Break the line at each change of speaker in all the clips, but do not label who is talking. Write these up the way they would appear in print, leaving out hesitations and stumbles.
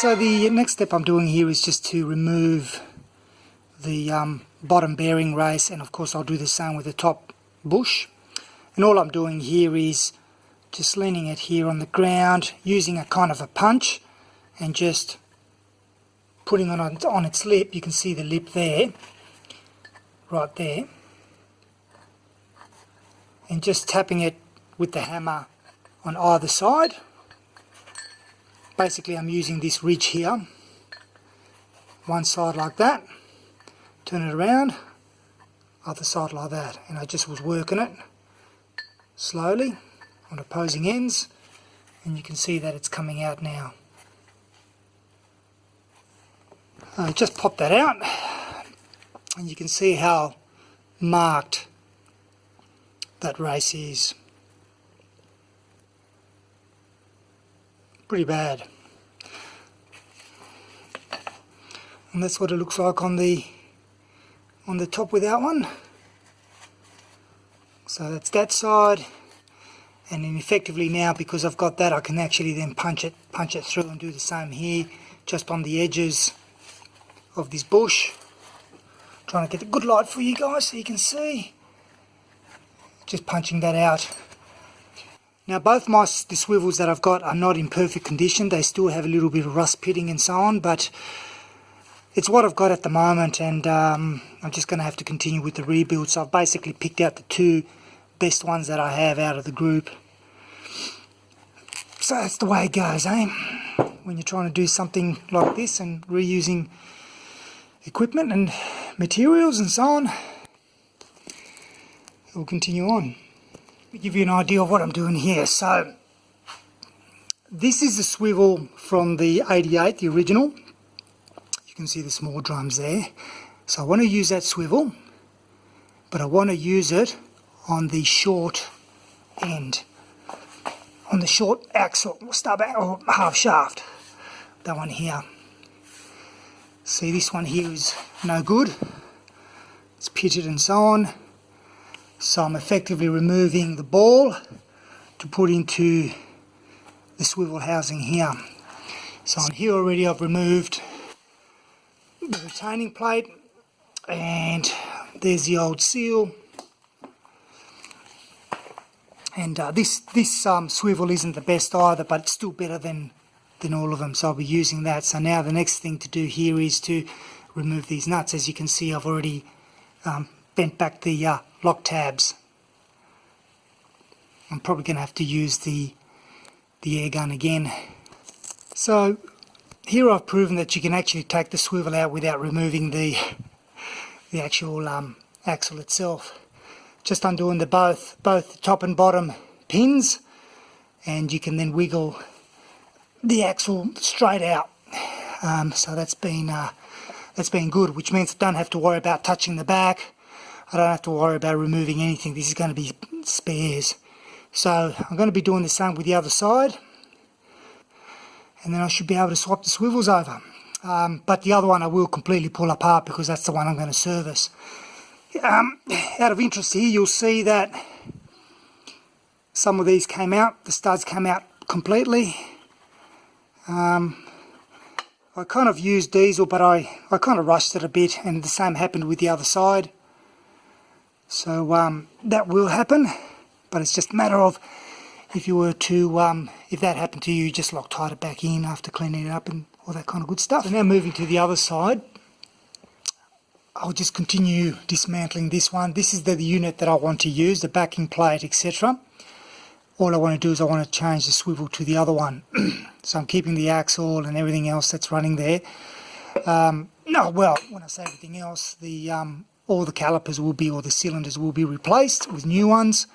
So the next step I'm doing here is just to remove the bottom bearing race, and of course I'll do the same with the top bush. And all I'm doing here is just leaning it here on the ground, using a kind of a punch, and just putting it on its lip. You can see the lip there, right there, and just tapping it with the hammer on either side. Basically I'm using this ridge here, one side like that, turn it around, other side like that, and I just was working it slowly on opposing ends, and you can see that it's coming out now. Just pop that out, and you can see how marked that race is. Pretty bad. And that's what it looks like on the top without one. So that's that side, and then effectively now, because I've got that, I can actually then punch it through and do the same here, just on the edges of this bush. Trying to get a good light for you guys so you can see. Just punching that out. Now both the swivels that I've got are not in perfect condition. They still have a little bit of rust pitting and so on, but it's what I've got at the moment, and I'm just going to have to continue with the rebuild. So I've basically picked out the two best ones that I have out of the group. So that's the way it goes, eh? When you're trying to do something like this and reusing equipment and materials and so on. We'll continue on. Let me give you an idea of what I'm doing here. So this is the swivel from the 88, the original. You can see the small drums there. So I want to use that swivel, but I want to use it on the short end, on the short axle, stub or half shaft. That one here. See, this one here is no good. It's pitted and so on. So I'm effectively removing the ball to put into the swivel housing here. So on here already I've removed the retaining plate, and there's the old seal. And this swivel isn't the best either, but it's still better than all of them, so I'll be using that. So now the next thing to do here is to remove these nuts. As you can see, I've already bent back the lock tabs. I'm probably going to have to use the air gun again. So here I've proven that you can actually take the swivel out without removing the actual axle itself. Just undoing both the top and bottom pins, and you can then wiggle the axle straight out. So that's been good, which means I don't have to worry about touching the back. I don't have to worry about removing anything. This is going to be spares. So I'm going to be doing the same with the other side, and then I should be able to swap the swivels over. But the other one I will completely pull apart, because that's the one I'm going to service. Out of interest here, you'll see that some of these came out, the studs came out completely. I kind of used diesel, but I kind of rushed it a bit, and the same happened with the other side. So that will happen, but it's just a matter of, if you were to, if that happened to you, just Loctite it back in after cleaning it up and all that kind of good stuff. So now moving to the other side, I'll just continue dismantling this one. This is the unit that I want to use, the backing plate, etc. All I want to do is I want to change the swivel to the other one. So I'm keeping the axle and everything else that's running there. No, well, when I say everything else, all the calipers will be, or the cylinders will be replaced with new ones.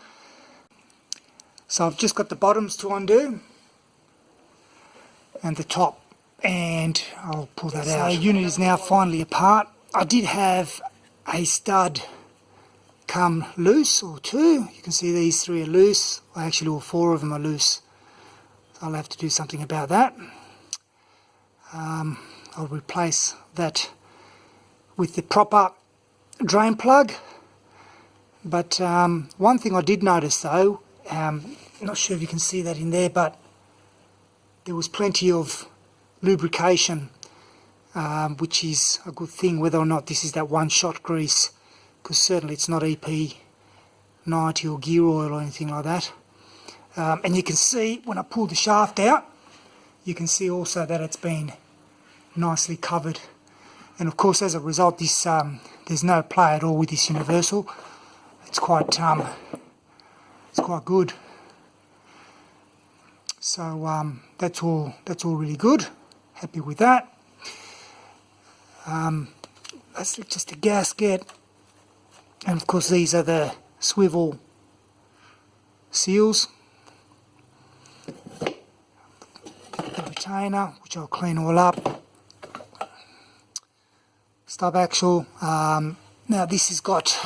So I've just got the bottoms to undo and the top, and I'll pull that out. So the unit is now finally apart. I did have a stud come loose, or two. You can see these three are loose. Well, actually all four of them are loose. So I'll have to do something about that. I'll replace that with the proper drain plug. But one thing I did notice though, not sure if you can see that in there, but there was plenty of lubrication, which is a good thing, whether or not this is that one-shot grease, because certainly it's not EP90 or gear oil or anything like that. And you can see when I pull the shaft out, you can see also that it's been nicely covered. And of course, as a result, this there's no play at all with this universal. It's quite good. So that's all really good. Happy with that. That's just a gasket, and of course these are the swivel seals. The retainer, which I'll clean all up. Stub axle. Now this has got,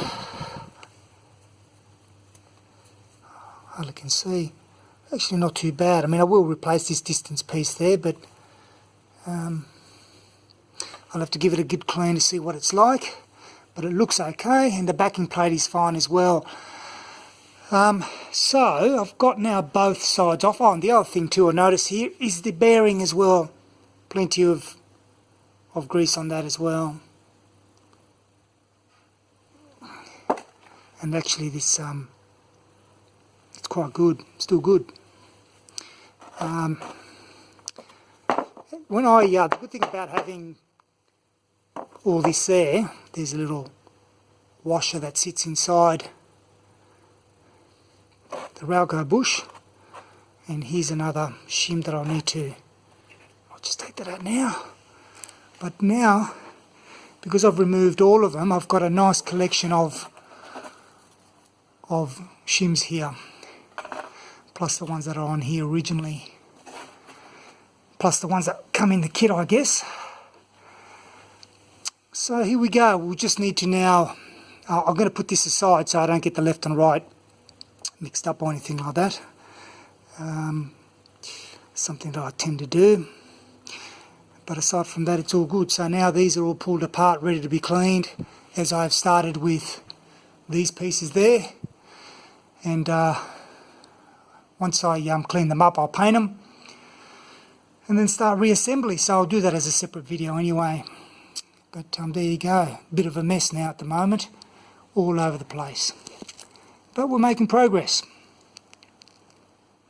as you can see, actually not too bad. I mean, I will replace this distance piece there, but I'll have to give it a good clean to see what it's like. But it looks okay, and the backing plate is fine as well. So I've got now both sides off. Oh, and the other thing too I notice here is the bearing as well. Plenty of grease on that as well. And actually this it's quite good, still good. The good thing about having all this there's a little washer that sits inside the railgo bush, and here's another shim that I'll just take that out now. But now, because I've removed all of them, I've got a nice collection of shims here, plus the ones that are on here originally, plus the ones that come in the kit, I guess. So here we go. We'll just need to now, I'm going to put this aside so I don't get the left and right mixed up or anything like that. Something that I tend to do. But aside from that, it's all good. So now these are all pulled apart, ready to be cleaned, as I've started with these pieces there. And once I clean them up, I'll paint them and then start reassembly. So I'll do that as a separate video anyway. But there you go. Bit of a mess now at the moment, all over the place. But we're making progress.